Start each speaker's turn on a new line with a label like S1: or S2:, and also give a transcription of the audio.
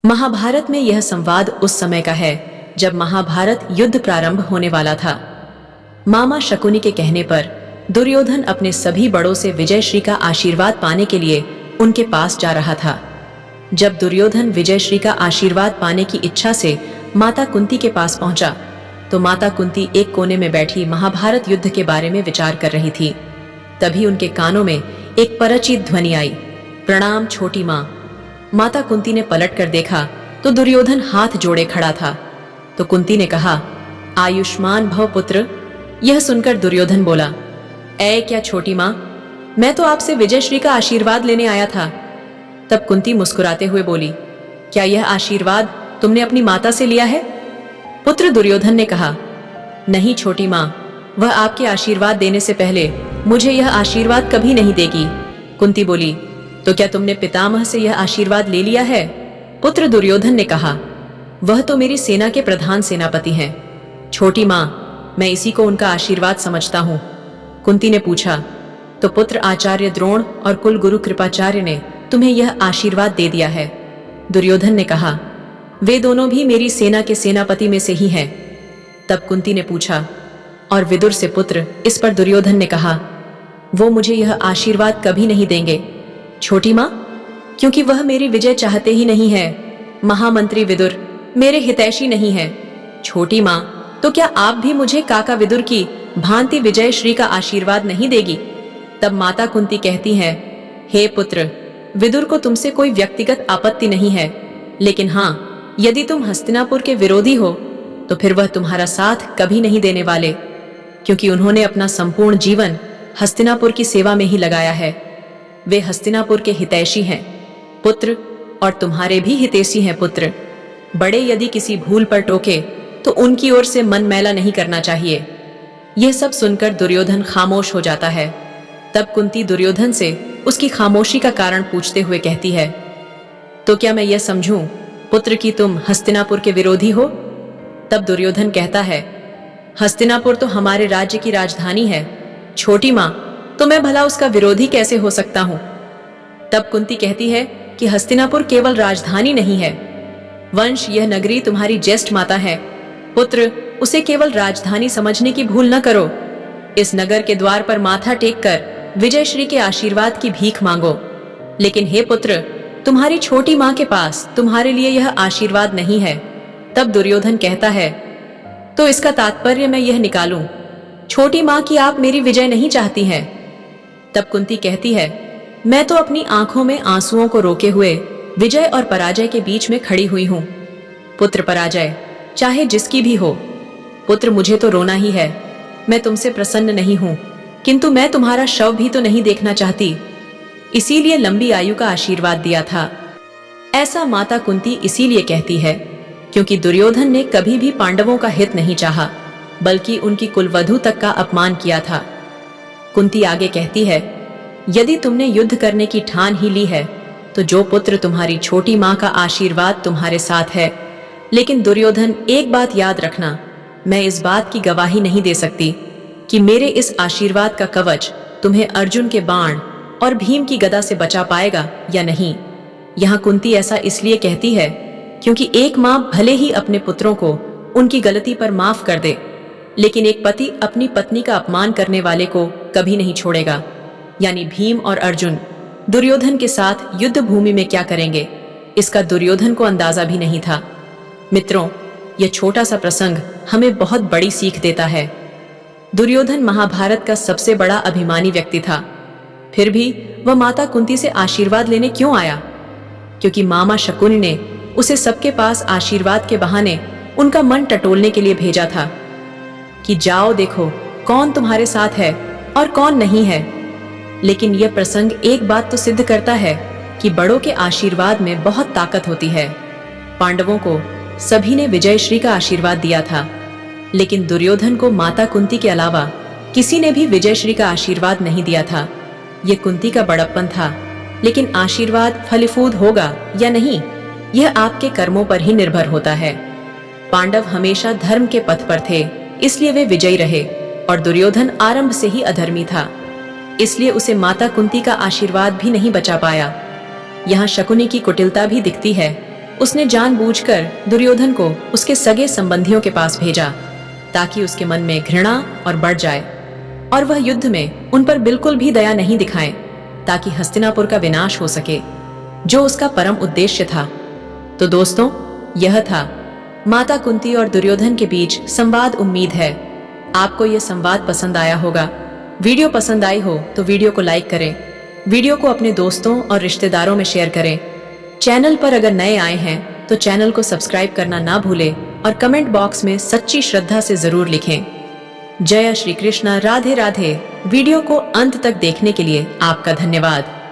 S1: महाभारत में यह संवाद उस समय का है जब महाभारत युद्ध प्रारंभ होने वाला था। मामा शकुनी के कहने पर दुर्योधन अपने सभी बड़ों से विजयश्री का आशीर्वाद पाने के लिए उनके पास जा रहा था। जब दुर्योधन विजयश्री का आशीर्वाद पाने की इच्छा से माता कुंती के पास पहुंचा तो माता कुंती एक कोने में बैठी महाभारत युद्ध के बारे में विचार कर रही थी। तभी उनके कानों में एक परिचित ध्वनि आई, प्रणाम छोटी माँ। माता कुंती ने पलटकर देखा तो दुर्योधन हाथ जोड़े खड़ा था। तो कुंती ने कहा, आयुष्मान भव पुत्र। यह सुनकर दुर्योधन बोला, ऐ क्या छोटी माँ, मैं तो आपसे विजयश्री का आशीर्वाद लेने आया था। तब कुंती मुस्कुराते हुए बोली, क्या यह आशीर्वाद तुमने अपनी माता से लिया है? पुत्र दुर्योधन ने कहा, नहीं छोटी माँ, वह आपके आशीर्वाद देने से पहले मुझे यह आशीर्वाद कभी नहीं देगी। कुंती बोली, तो क्या तुमने पितामह से यह आशीर्वाद ले लिया है? पुत्र दुर्योधन ने कहा, वह तो मेरी सेना के प्रधान सेनापति हैं। छोटी माँ, मैं इसी को उनका आशीर्वाद समझता हूँ। कुंती ने पूछा, तो पुत्र आचार्य द्रोण और कुल गुरु कृपाचार्य ने तुम्हें यह आशीर्वाद दे दिया है? दुर्योधन ने कहा, वे दोनों भी मेरी सेना के सेनापति में से ही हैं। तब कुंती ने पूछा, और विदुर से पुत्र? इस पर दुर्योधन ने कहा, वो मुझे यह आशीर्वाद कभी नहीं देंगे छोटी माँ, क्योंकि वह मेरी विजय चाहते ही नहीं है। महामंत्री विदुर मेरे हितैषी नहीं है। छोटी माँ, तो क्या आप भी मुझे काका विदुर की भांति विजयश्री का आशीर्वाद नहीं देगी? तब माता कुंती कहती है, हे पुत्र, विदुर को तुमसे कोई व्यक्तिगत आपत्ति नहीं है, लेकिन हाँ, यदि तुम हस्तिनापुर के विरोधी हो तो फिर वह तुम्हारा साथ कभी नहीं देने वाले, क्योंकि उन्होंने अपना संपूर्ण जीवन हस्तिनापुर की सेवा में ही लगाया है। वे हस्तिनापुर के हितैषी हैं पुत्र, और तुम्हारे भी हितैषी हैं पुत्र। बड़े यदि किसी भूल पर टोके तो उनकी ओर से मन मैला नहीं करना चाहिए। यह सब सुनकर दुर्योधन खामोश हो जाता है। तब कुंती दुर्योधन से उसकी खामोशी का कारण पूछते हुए कहती है, तो क्या मैं यह समझूं पुत्र कि तुम हस्तिनापुर के विरोधी हो? तब दुर्योधन कहता है, हस्तिनापुर तो हमारे राज्य की राजधानी है छोटी माँ, तो मैं भला उसका विरोधी कैसे हो सकता हूँ? तब कुंती कहती है कि हस्तिनापुर केवल राजधानी नहीं है, वंश यह नगरी तुम्हारी ज्येष्ठ माता है। पुत्र, उसे केवल राजधानी समझने की भूल न करो। इस नगर के द्वार पर माथा टेक कर विजयश्री के आशीर्वाद की भीख मांगो। लेकिन हे पुत्र, तुम्हारी छोटी माँ के पास तुम्हारे लिए यह आशीर्वाद नहीं है। तब दुर्योधन कहता है, तो इसका तात्पर्य मैं यह निकालूं छोटी माँ कि आप मेरी विजय नहीं चाहती हैं। तब कुंती कहती है, मैं तो अपनी आंखों में आंसुओं को रोके हुए विजय और पराजय के बीच में खड़ी हुई हूं। पुत्र, पराजय चाहे जिसकी भी हो, पुत्र मुझे तो रोना ही है। मैं तुमसे प्रसन्न नहीं हूं, किंतु मैं तुम्हारा शव भी तो नहीं देखना चाहती, इसीलिए लंबी आयु का आशीर्वाद दिया था। ऐसा माता कुंती इसीलिए कहती है क्योंकि दुर्योधन ने कभी भी पांडवों का हित नहीं चाहा, बल्कि उनकी कुलवधू तक का अपमान किया था। कुंती आगे कहती है, यदि तुमने युद्ध करने की ठान ही ली है तो जो पुत्र तुम्हारी छोटी माँ का आशीर्वाद तुम्हारे साथ है। लेकिन दुर्योधन, एक बात याद रखना, मैं इस बात की गवाही नहीं दे सकती कि मेरे इस आशीर्वाद का कवच तुम्हें अर्जुन के बाण और भीम की गदा से बचा पाएगा या नहीं। यहाँ कुंती ऐसा इसलिए कहती है क्योंकि एक माँ भले ही अपने पुत्रों को उनकी गलती पर माफ कर दे, लेकिन एक पति अपनी पत्नी का अपमान करने वाले को कभी नहीं छोड़ेगा। यानी भीम और अर्जुन दुर्योधन के साथ युद्ध भूमि में क्या करेंगे, इसका दुर्योधन को अंदाजा भी नहीं था। मित्रों, यह छोटा सा प्रसंग हमें बहुत बड़ी सीख देता है। दुर्योधन महाभारत का सबसे बड़ा अभिमानी व्यक्ति था, फिर भी वह माता कुंती से आशीर्वाद लेने क्यों आया? क्योंकि मामा शकुनी ने उसे सबके पास आशीर्वाद के बहाने उनका मन टटोलने के लिए भेजा था कि जाओ देखो कौन तुम्हारे साथ है और कौन नहीं है। लेकिन यह प्रसंग एक बात तो सिद्ध करता है कि बड़ों के आशीर्वाद में बहुत ताकत होती है। पांडवों को सभी ने विजयश्री का आशीर्वाद दिया था, लेकिन दुर्योधन को माता कुंती के अलावा किसी ने भी विजयश्री का आशीर्वाद नहीं दिया था। यह कुंती का बड़प्पन था, लेकिन आशीर्वाद फलीफूद होगा या नहीं, यह आपके कर्मों पर ही निर्भर होता है। पांडव हमेशा धर्म के पथ पर थे, इसलिए वे विजयी रहे, और दुर्योधन आरंभ से ही अधर्मी था, इसलिए उसे माता कुंती का आशीर्वाद भी नहीं बचा पाया। यहाँ शकुनी की कुटिलता भी दिखती है। उसने जानबूझकर दुर्योधन को उसके सगे संबंधियों के पास भेजा ताकि उसके मन में घृणा और बढ़ जाए और वह युद्ध में उन पर बिल्कुल भी दया नहीं दिखाए ताकि हस्तिनापुर का विनाश हो सके, जो उसका परम उद्देश्य था। तो दोस्तों, यह था माता कुंती और दुर्योधन के बीच संवाद। उम्मीद है आपको यह संवाद पसंद आया होगा। वीडियो पसंद आई हो तो वीडियो को लाइक करें, वीडियो को अपने दोस्तों और रिश्तेदारों में शेयर करें। चैनल पर अगर नए आए हैं तो चैनल को सब्सक्राइब करना ना भूलें और कमेंट बॉक्स में सच्ची श्रद्धा से जरूर लिखें। जय श्री कृष्ण, राधे राधे। वीडियो को अंत तक देखने के लिए आपका धन्यवाद।